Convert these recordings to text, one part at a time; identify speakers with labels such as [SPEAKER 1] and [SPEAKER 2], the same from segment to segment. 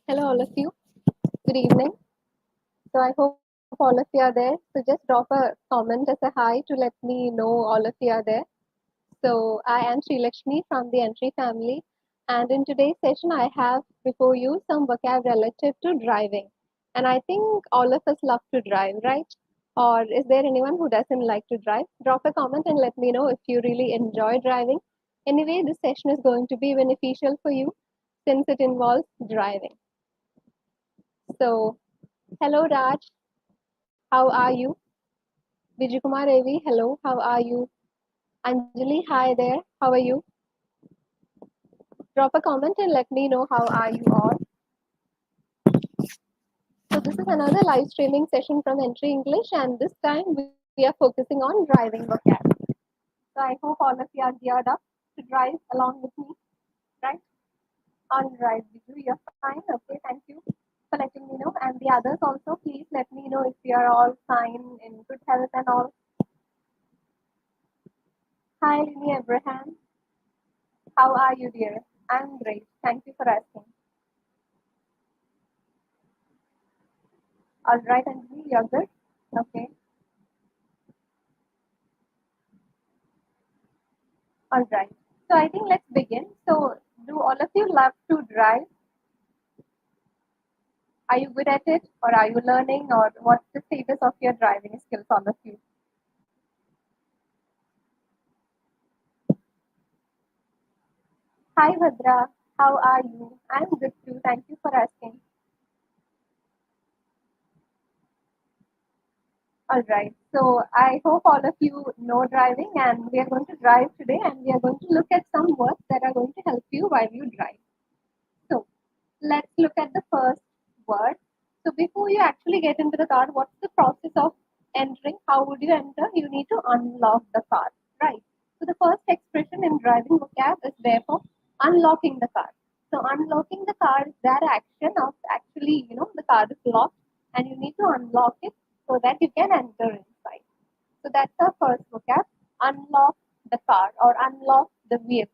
[SPEAKER 1] Hello, all of you. Good evening. So I hope all of you are there. So just drop a comment as a hi to let me know all of you are there. So I am Sri Lakshmi from the Entri family, and in today's session I have before you some vocab relative to driving. And I think all of us love to drive, right? Or is there anyone who doesn't like to drive? Drop a comment and let me know if you really enjoy driving. Anyway, this session is going to be beneficial for you since it involves driving. So, hello Raj, how are you? Vijayakumar Ravi, hello, how are you? Anjali, hi there, how are you? Drop a comment and let me know how are you all. So this is another live streaming session from Entry English, and this time we are focusing on driving vocab. So I hope all of you are geared up to drive along with me, right? All right, Viju, you're fine. Okay, thank you for letting me know. And the others also, please let me know if you are all fine, in good health and all. Hi, Lini Abraham. How are you, dear? I'm great. Thank you for asking. All right, Anjali, you're good? Okay. All right. So I think let's begin. So do all of you love to drive? Are you good at it, or are you learning, or what's the status of your driving skills, all of you? Hi, Bhadra. How are you? I'm good too. Thank you for asking. All right. So I hope all of you know driving, and we are going to drive today, and we are going to look at some words that are going to help you while you drive. So let's look at the first word. So before you actually get into the car, what's the process of entering? How would you enter? You need to unlock the car, right? So the first expression in driving vocab is therefore unlocking the car. So unlocking the car is that action of actually, the car is locked and you need to unlock it so that you can enter inside. So that's our first vocab, unlock the car or unlock the vehicle.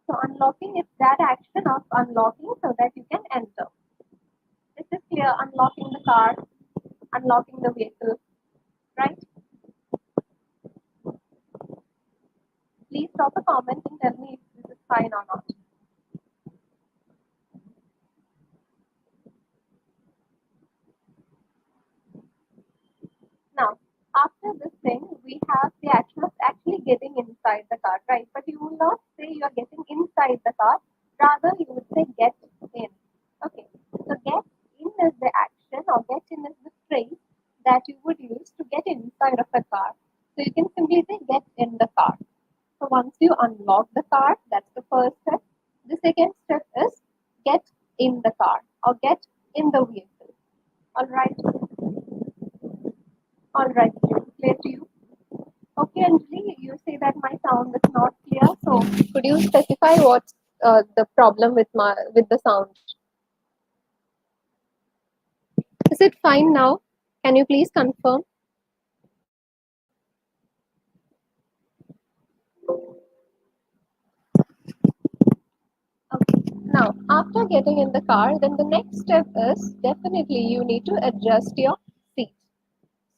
[SPEAKER 1] So unlocking is that action of unlocking so that you can enter. This is clear, unlocking the car, unlocking the vehicle, right? Please drop a comment and tell me if this is fine or not. Now, after this thing, we have the action of actually getting inside the car, right? But you will not say you are getting inside the car, rather you would say get in. Okay, so get in is the action or get in is the phrase that you would use to get inside of a car. So you can simply say get in the car. So once you unlock the car, that's the first step. The second step is get in the car or get in the vehicle. All right. All right. Clear to you? Okay, Anjali, you say that my sound is not clear. So could you specify what's the problem with the sound? Is it fine now? Can you please confirm? Okay. Now, after getting in the car, then the next step is definitely you need to adjust your seat.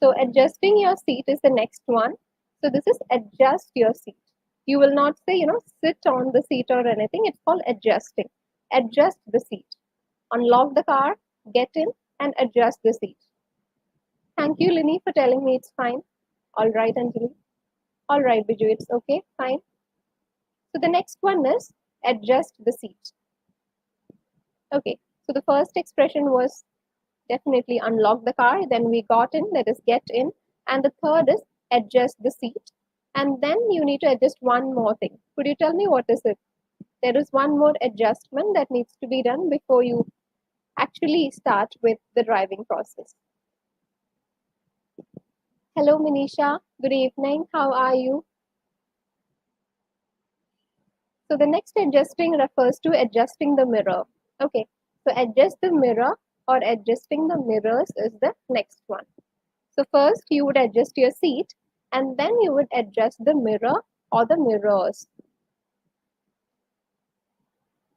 [SPEAKER 1] So adjusting your seat is the next one. So this is adjust your seat. You will not say, sit on the seat or anything. It's called adjusting. Adjust the seat. Unlock the car, get in, and adjust the seat. Thank you, Lini, for telling me it's fine. All right, Anjali. All right, Biju, it's okay, fine. So the next one is adjust the seat. Okay, so the first expression was definitely unlock the car, then we got in, that is get in, and the third is adjust the seat. And then you need to adjust one more thing. Could you tell me what is it? There is one more adjustment that needs to be done before you actually start with the driving process. Hello, Manisha. Good evening. How are you? So the next adjusting refers to adjusting the mirror. Okay, so adjust the mirror or adjusting the mirrors is the next one. So first you would adjust your seat and then you would adjust the mirror or the mirrors.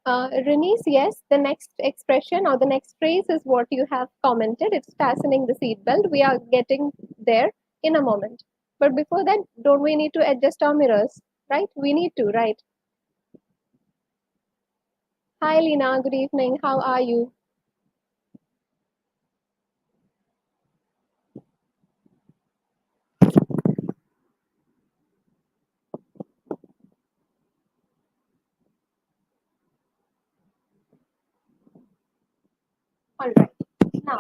[SPEAKER 1] Renice, yes, the next expression or the next phrase is what you have commented. It's fastening the seatbelt. We are getting there in a moment. But before that, don't we need to adjust our mirrors, right? We need to, right? Hi, Lina. Good evening. How are you? All right. Now,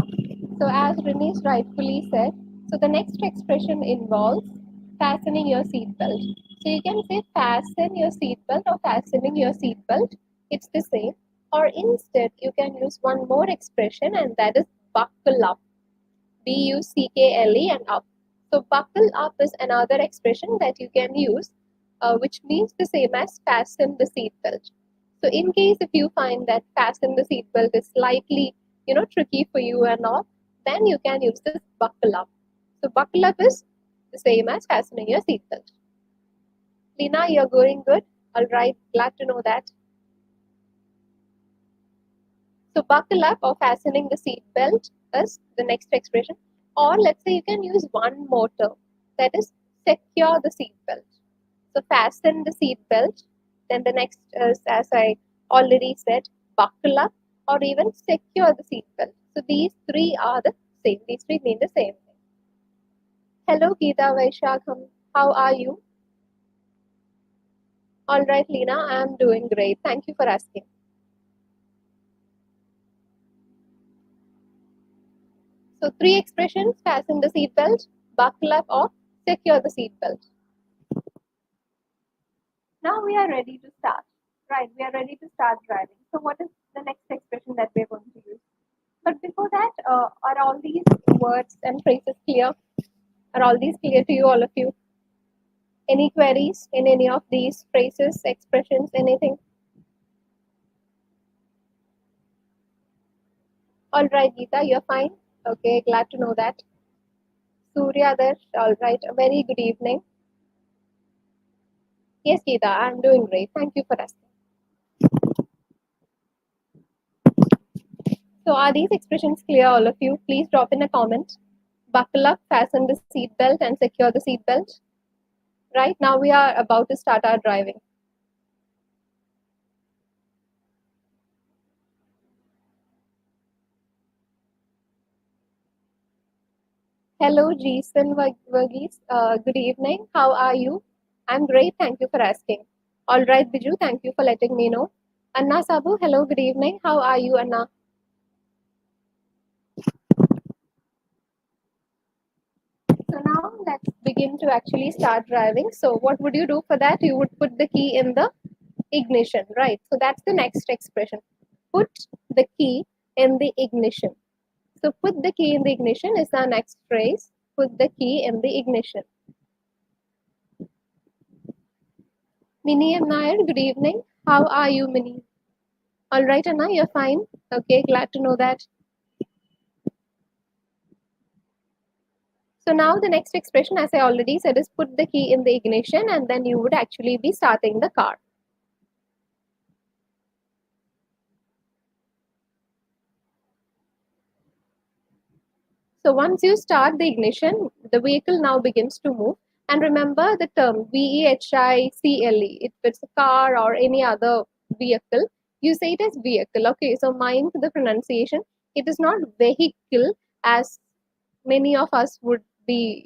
[SPEAKER 1] so as Renice rightfully said, so the next expression involves fastening your seatbelt. So you can say fasten your seatbelt or fastening your seatbelt. It's the same. Or instead, you can use one more expression, and that is buckle up. Buckle and up. So buckle up is another expression that you can use, which means the same as fasten the seatbelt. So in case if you find that fasten the seatbelt is slightly, tricky for you and all, then you can use this buckle up. So buckle up is the same as fastening your seatbelt. Lina, you're going good. All right, glad to know that. So buckle up or fastening the seat belt is the next expression. Or let's say you can use one more term, that is secure the seat belt. So fasten the seat belt. Then the next is, as I already said, buckle up or even secure the seat belt. So these three are the same. These three mean the same thing. Hello, Geeta Vaishakham. How are you? All right, Lina, I'm doing great. Thank you for asking. So three expressions: fasten the seat belt, buckle up, or secure the seat belt. Now we are ready to start. Right, we are ready to start driving. So what is the next expression that we are going to use? But before that, are all these words and phrases clear? Are all these clear to you, all of you? Any queries in any of these phrases, expressions, anything? All right, Geeta, you're fine. Okay, glad to know that. Surya there, all right. A very good evening. Yes, Geeta, I'm doing great. Thank you for asking. So are these expressions clear, all of you? Please drop in a comment. Buckle up, fasten the seatbelt, and secure the seatbelt. Right now we are about to start our driving. Hello, Jason Verghese. Good evening. How are you? I'm great. Thank you for asking. All right, Biju. Thank you for letting me know. Anna Sabu. Hello. Good evening. How are you, Anna? So now let's begin to actually start driving. So what would you do for that? You would put the key in the ignition, right? So that's the next expression. Put the key in the ignition. So put the key in the ignition is our next phrase. Put the key in the ignition. Minnie and Nair, good evening. How are you, Minnie? All right, Anna, you're fine. Okay, glad to know that. So now the next expression, as I already said, is put the key in the ignition, and then you would actually be starting the car. So once you start the ignition, the vehicle now begins to move. And remember the term vehicle. If it's a car or any other vehicle, you say it as vehicle. Okay, so mind the pronunciation. It is not vehicle as many of us would be,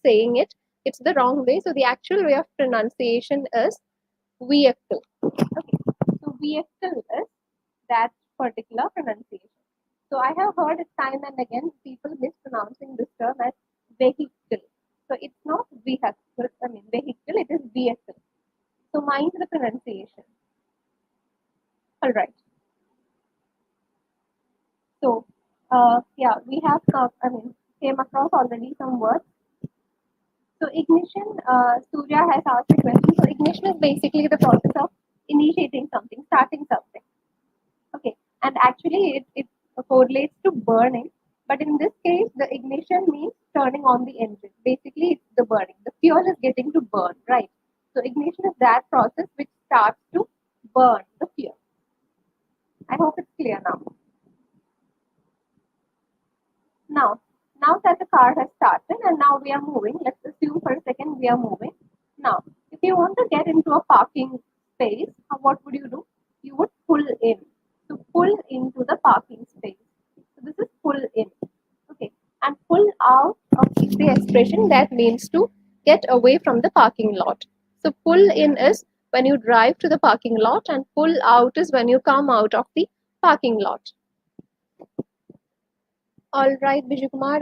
[SPEAKER 1] saying it. It's the wrong way. So the actual way of pronunciation is vehicle. Okay, so vehicle is that particular pronunciation. So I have heard it time and again people mispronouncing this term as vehicle. So it's not vehicle. I mean vehicle. It is vehicle. So mind the pronunciation. All right. So yeah, we have came across already some words. So ignition. Surya has asked a question. So ignition is basically the process of initiating something, starting something. Okay, and actually it correlates to burning, but in this case, the ignition means turning on the engine. Basically, it's the burning. The fuel is getting to burn, right? So ignition is that process which starts to burn the fuel. I hope it's clear now. Now, now that the car has started and now we are moving, let's assume for a second we are moving. Now, if you want to get into a parking space, what would you do? You would pull in. To pull into the parking space. So this is pull in. Okay. And pull out is the expression that means to get away from the parking lot. So pull in is when you drive to the parking lot and pull out is when you come out of the parking lot. All right, Biju Kumar.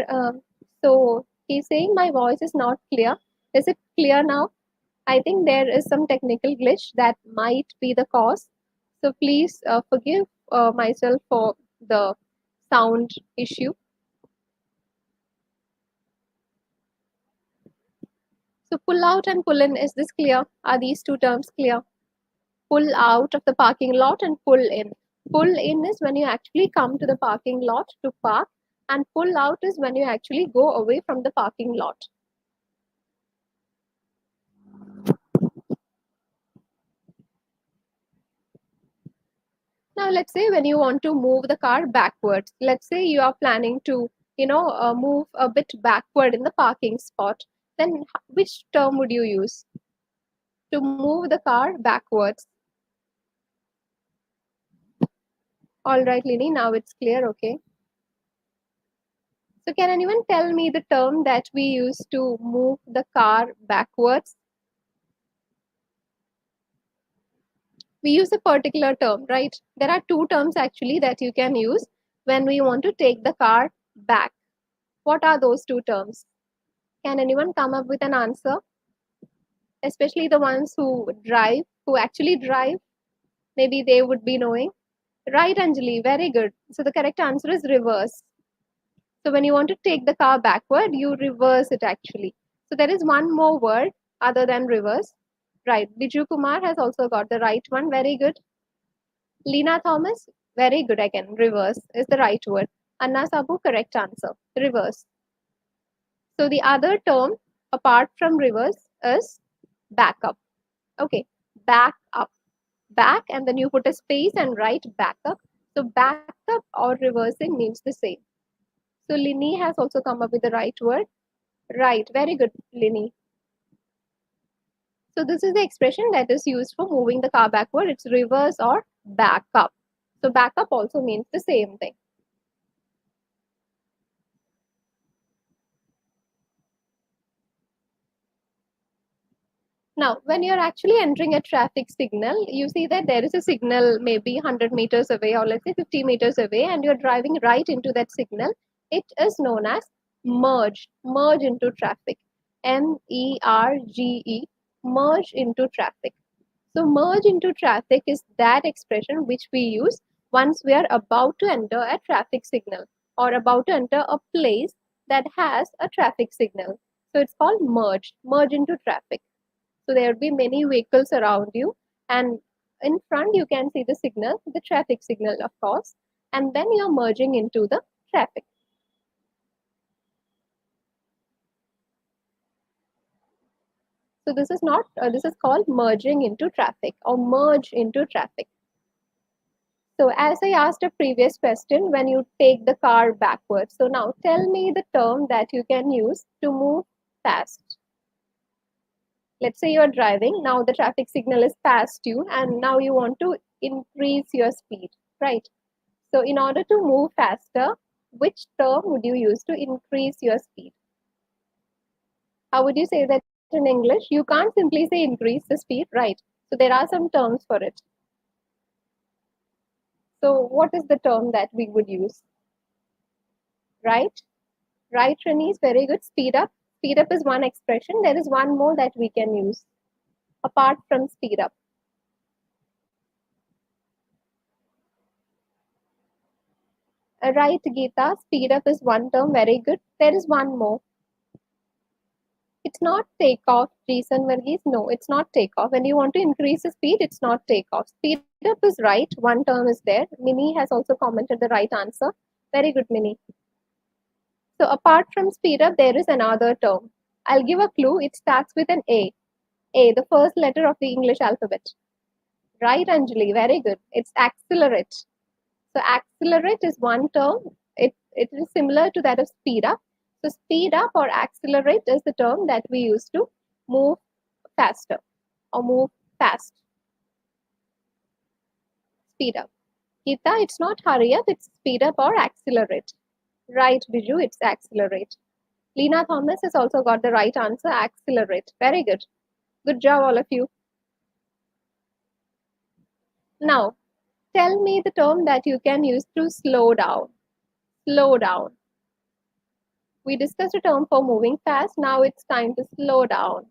[SPEAKER 1] So he's saying my voice is not clear. Is it clear now? I think there is some technical glitch that might be the cause. So please forgive myself for the sound issue. So pull out and pull in, is this clear? Are these two terms clear? Pull out of the parking lot and pull in. Pull in is when you actually come to the parking lot to park, and pull out is when you actually go away from the parking lot. Now, let's say when you want to move the car backwards, let's say you are planning to, move a bit backward in the parking spot, then which term would you use to move the car backwards? All right, Lini, now it's clear, okay. So can anyone tell me the term that we use to move the car backwards? We use a particular term, right? There are two terms actually that you can use when we want to take the car back. What are those two terms? Can anyone come up with an answer? Especially the ones who actually drive, maybe they would be knowing. Right, Anjali, very good. So the correct answer is reverse. So when you want to take the car backward, you reverse it actually. So there is one more word other than reverse. Right. Biju Kumar has also got the right one. Very good. Lena Thomas, very good again. Reverse is the right word. Anna Sabu, correct answer. Reverse. So the other term apart from reverse is back up. Okay. Back up. Back and then you put a space and write back up. So back up or reversing means the same. So Lini has also come up with the right word. Right. Very good, Lini. So this is the expression that is used for moving the car backward. It's reverse or back up. So back up also means the same thing. Now, when you're actually entering a traffic signal, you see that there is a signal maybe 100 meters away or let's say 50 meters away and you're driving right into that signal. It is known as merge into traffic. MERGE, merge into traffic. So merge into traffic is that expression which we use once we are about to enter a traffic signal or about to enter a place that has a traffic signal. So it's called merge into traffic. So there will be many vehicles around you, and in front you can see the signal, the traffic signal, of course, and then you're merging into the traffic. So this is not, this is called merging into traffic or merge into traffic. So as I asked a previous question, when you take the car backwards, so now tell me the term that you can use to move fast. Let's say you're driving, now the traffic signal is past you and now you want to increase your speed, right? So in order to move faster, which term would you use to increase your speed? How would you say that in English? You can't simply say increase the speed, right? So there are some terms for it. So what is the term that we would use? Right? Right, Rini is very good. Speed up. Speed up is one expression. There is one more that we can use apart from speed up. Right, Geeta. Speed up is one term. Very good. There is one more. It's not takeoff, Jason Verghese. No, it's not takeoff. When you want to increase the speed, it's not takeoff. Speed up is right. One term is there. Mini has also commented the right answer. Very good, Mini. So apart from speed up, there is another term. I'll give a clue. It starts with an A. A, the first letter of the English alphabet. Right, Anjali. Very good. It's accelerate. So accelerate is one term. It is similar to that of speed up. So speed up or accelerate is the term that we use to move faster or move fast. Speed up. Geeta, it's not hurry up, it's speed up or accelerate. Right, Biju, it's accelerate. Lena Thomas has also got the right answer, accelerate. Very good. Good job, all of you. Now, tell me the term that you can use to slow down. Slow down. We discussed a term for moving fast. Now it's time to slow down.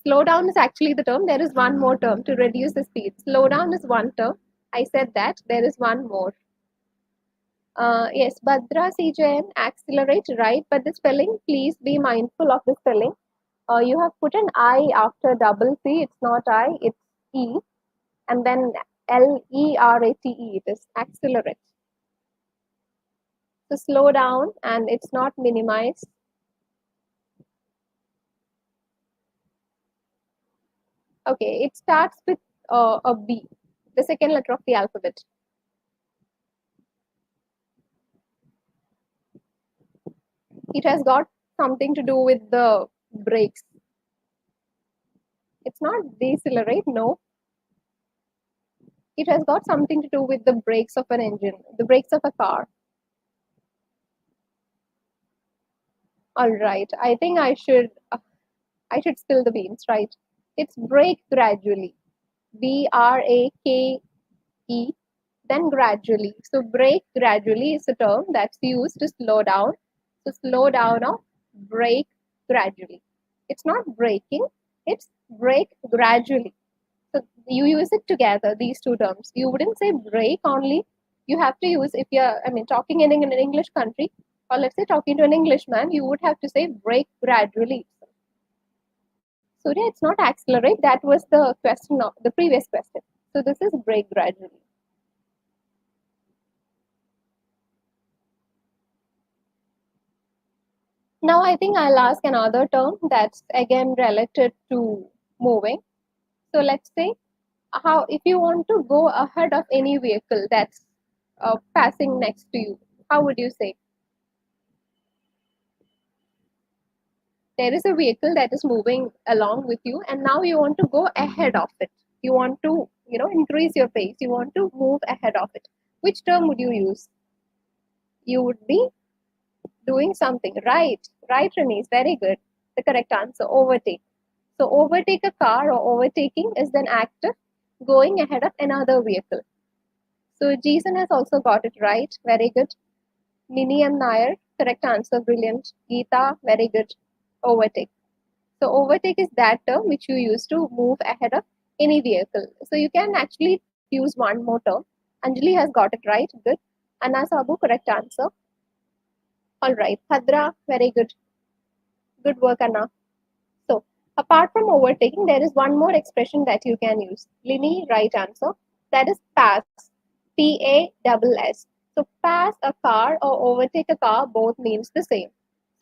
[SPEAKER 1] Slow down is actually the term. There is one more term to reduce the speed. Slow down is one term. I said that. There is one more. Yes, Bhadra CJN, accelerate, right? But the spelling, please be mindful of the spelling. You have put an I after double C. It's not I, it's E. And then Lerate, it is accelerate. So slow down and it's not minimize. Okay, it starts with a B, the second letter of the alphabet. It has got something to do with the brakes. It's not decelerate, no. It has got something to do with the brakes of an engine, the brakes of a car. All right, I think I should spill the beans, right? It's brake gradually. BRAKE, then gradually. So brake gradually is a term that's used to slow down. So slow down or brake gradually. It's not braking, it's brake gradually. So you use it together, these two terms. You wouldn't say brake only. You have to use, if you're, talking in an English country, or let's say talking to an Englishman, you would have to say brake gradually. Surya, it's not accelerate. That was the question of the previous question. So this is brake gradually. Now I think I'll ask another term that's again related to moving. So let's say how if you want to go ahead of any vehicle that's passing next to you, how would you say? There is a vehicle that is moving along with you, and now you want to go ahead of it. You want to, increase your pace. You want to move ahead of it. Which term would you use? You would be doing something. Right, Renise, very good. The correct answer, overtake. So overtake a car or overtaking is an act of going ahead of another vehicle. So Jason has also got it right. Very good. Nini M. Nair, correct answer, brilliant. Geeta, very good. Overtake. So overtake is that term which you use to move ahead of any vehicle. So you can actually use one more term. Anjali has got it right. Good. Anna Sabu, correct answer. All right. Bhadra, very good. Good work, Anna. So, apart from overtaking, there is one more expression that you can use. Lini, right answer. That is pass. PASS. So, pass a car or overtake a car both means the same.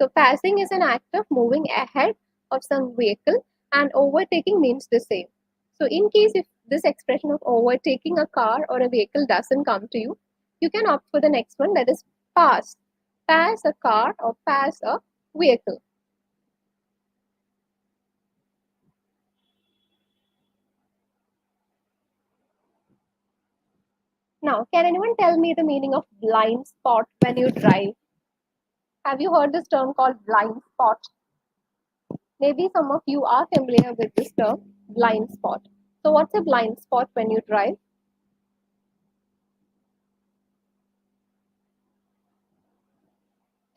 [SPEAKER 1] So, passing is an act of moving ahead of some vehicle, and overtaking means the same. So, in case if this expression of overtaking a car or a vehicle doesn't come to you, you can opt for the next one, that is pass. Pass a car or pass a vehicle. Now, can anyone tell me the meaning of blind spot when you drive? Have you heard this term called blind spot? Maybe some of you are familiar with this term, blind spot. So, what's a blind spot when you drive?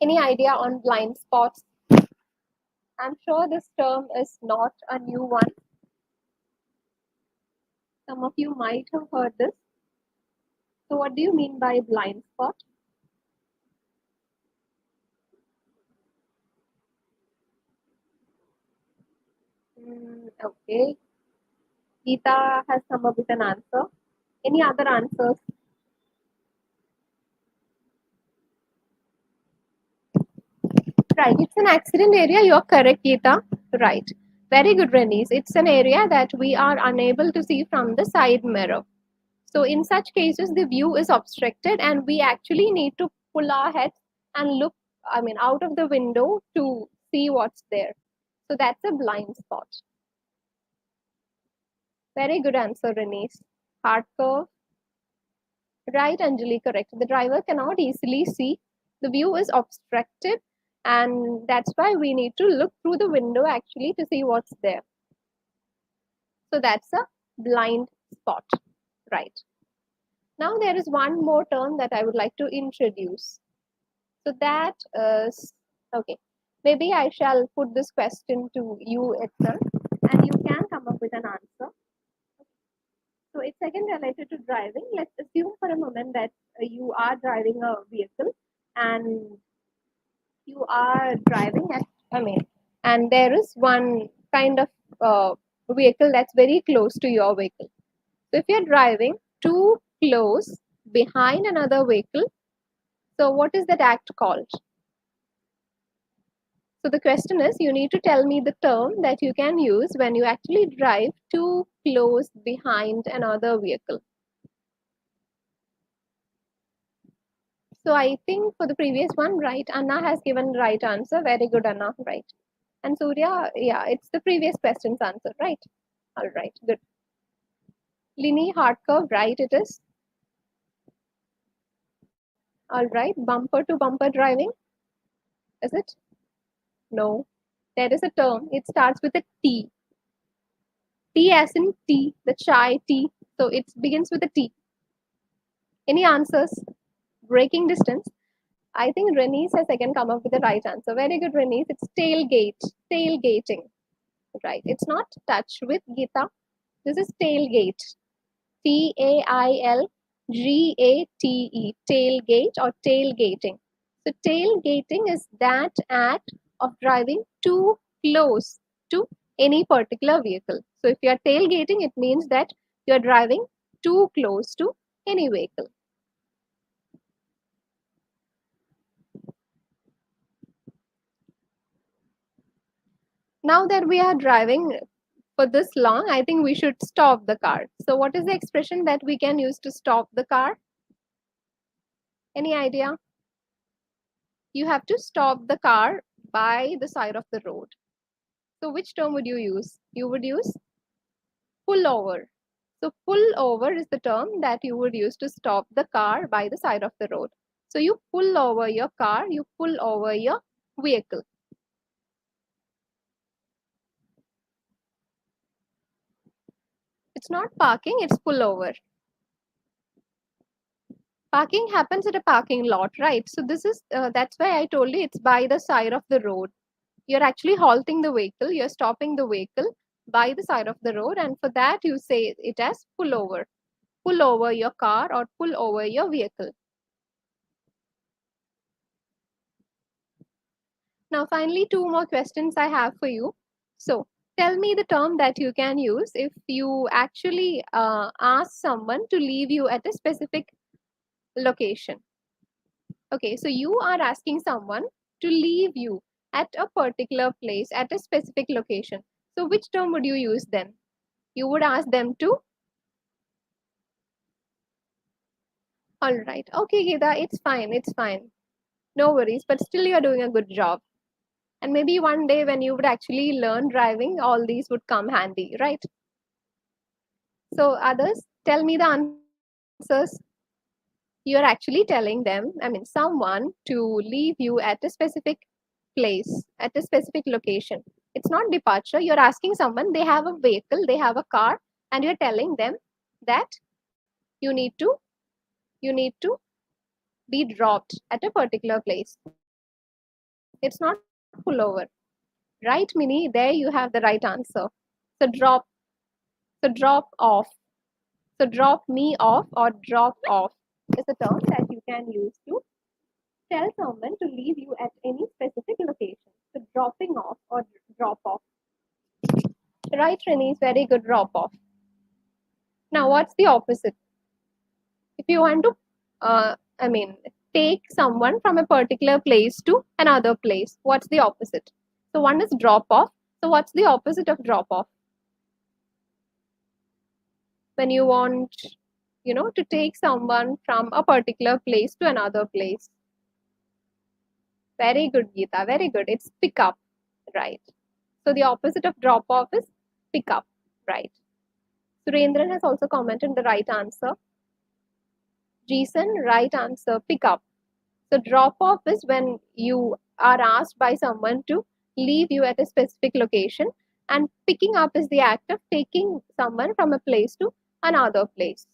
[SPEAKER 1] Any idea on blind spots? I'm sure this term is not a new one. Some of you might have heard this. So, what do you mean by blind spot? Okay. Geeta has come up with an answer. Any other answers? Right, it's an accident area. You're correct, Geeta. Right. Very good, Renice. It's an area that we are unable to see from the side mirror. So in such cases, the view is obstructed and we actually need to pull our heads and look, out of the window to see what's there. So that's a blind spot. Very good answer, Renice. Hard curve. Right, Anjali, correct. The driver cannot easily see. The view is obstructed, and that's why we need to look through the window actually to see what's there. So that's a blind spot, right? Now there is one more term that I would like to introduce. So that is, okay, maybe I shall put this question to you itself, and you can come up with an answer. So it's again related to driving. Let's assume for a moment that you are driving a vehicle and you are driving at, and there is one kind of vehicle that's very close to your vehicle. So if you're driving too close behind another vehicle, so what is that act called? So the question is, you need to tell me the term that you can use when you actually drive too close behind another vehicle. So I think for the previous one, right, Anna has given the right answer. Very good, Anna, right. And Surya, yeah, it's the previous question's answer, right? All right, good. Lini, hard curve, right, it is. All right, bumper to bumper driving, is it? No, there is a term. It starts with a T. T as in tea, the chai tea. So it begins with a T. Any answers? Braking distance. I think Renice has again come up with the right answer. Very good, Renice. It's tailgate, tailgating. Right. It's not touch with Gita. This is tailgate. Tailgate, tailgate or tailgating. So tailgating is that act of driving too close to any particular vehicle. So if you are tailgating, it means that you are driving too close to any vehicle. Now that we are driving for this long, I think we should stop the car. So what is the expression that we can use to stop the car? Any idea? You have to stop the car by the side of the road. So which term would you use? You would use pull over. So pull over is the term that you would use to stop the car by the side of the road. So you pull over your car, you pull over your vehicle. It's not parking, it's pull over. Parking happens at a parking lot, right? So this is, that's why I told you it's by the side of the road. You're actually halting the vehicle, you're stopping the vehicle by the side of the road, and for that you say it as pull over. Pull over your car or pull over your vehicle. Now, finally, two more questions I have for you. So, tell me the term that you can use if you actually ask someone to leave you at a specific location. Okay, so you are asking someone to leave you at a particular place, at a specific location. So, which term would you use then? You would ask them to. All right. Okay, Gita, it's fine. It's fine. No worries, but still you're doing a good job. And maybe one day when you would actually learn driving, all these would come handy, right? So others, tell me the answers. You're actually telling them, someone to leave you at a specific place, at a specific location. It's not departure. You're asking someone, they have a vehicle, they have a car, and you're telling them that you need to you need to be dropped at a particular place. It's not pull over. Right, Mini? There you have the right answer. So drop off. So drop me off or drop off is a term that you can use to tell someone to leave you at any specific location. So dropping off or drop off. Right, Renee, is very good, drop off. Now, what's the opposite? If you want to, take someone from a particular place to another place, what's the opposite? So one is drop off. So what's the opposite of drop off? When you want, to take someone from a particular place to another place. Very good, Geeta. Very good. It's pick up, right? So the opposite of drop off is pick up, right? Surendran has also commented the right answer. Jason, right answer, pick up. So drop off is when you are asked by someone to leave you at a specific location, and picking up is the act of taking someone from a place to another place.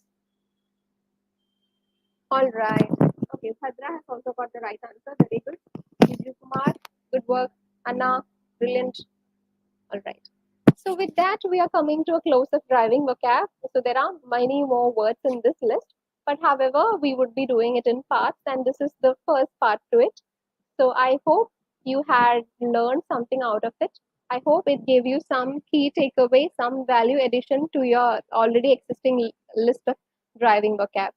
[SPEAKER 1] All right. Okay, Bhadra has also got the right answer. Very good. Vijay Kumar, good work. Anna, brilliant. All right. So with that, we are coming to a close of driving vocab. So there are many more words in this list, but however, we would be doing it in parts, and this is the first part to it. So I hope you had learned something out of it. I hope it gave you some key takeaway, some value addition to your already existing list of driving vocab.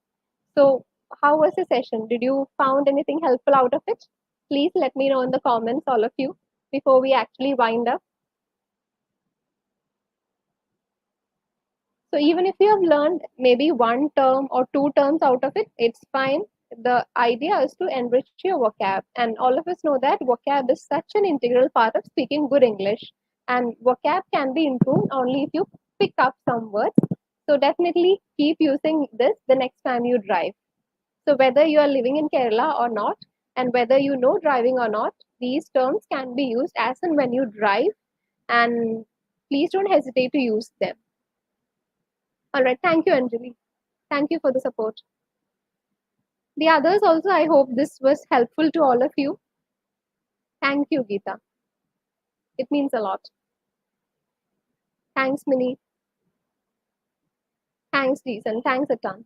[SPEAKER 1] So how was the session? Did you found anything helpful out of it? Please let me know in the comments, all of you, before we actually wind up. So even if you have learned maybe one term or two terms out of it, it's fine. The idea is to enrich your vocab. And all of us know that vocab is such an integral part of speaking good English. And vocab can be improved only if you pick up some words. So definitely keep using this the next time you drive. So whether you are living in Kerala or not, and whether you know driving or not, these terms can be used as and when you drive. And please don't hesitate to use them. All right. Thank you, Anjali. Thank you for the support. The others also, I hope this was helpful to all of you. Thank you, Geeta. It means a lot. Thanks, Minnie. Thanks, Jason. Thanks a ton.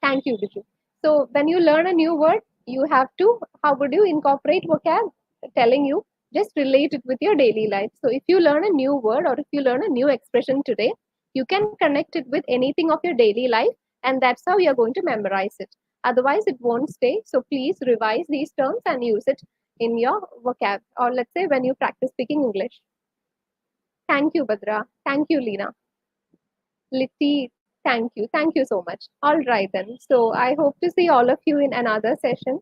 [SPEAKER 1] Thank you, Biju. So when you learn a new word, you have to, how would you incorporate vocab? Telling you, just relate it with your daily life. So if you learn a new word or if you learn a new expression today, you can connect it with anything of your daily life, and that's how you're going to memorize it. Otherwise, it won't stay. So please revise these terms and use it in your vocab, or let's say when you practice speaking English. Thank you, Badra. Thank you, Lina. Litty, thank you. Thank you so much. All right, then. So I hope to see all of you in another session.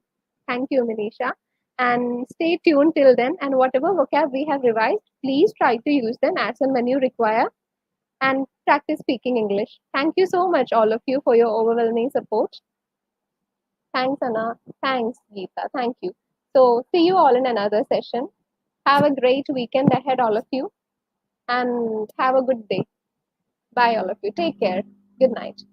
[SPEAKER 1] Thank you, Manisha. And stay tuned till then. And whatever vocab we have revised, please try to use them as and when you require, and practice speaking English. Thank you so much, all of you, for your overwhelming support. Thanks, Anna. Thanks, Geeta. Thank you. So see you all in another session. Have a great weekend ahead, all of you, and have a good day. Bye, all of you. Take care. Good night.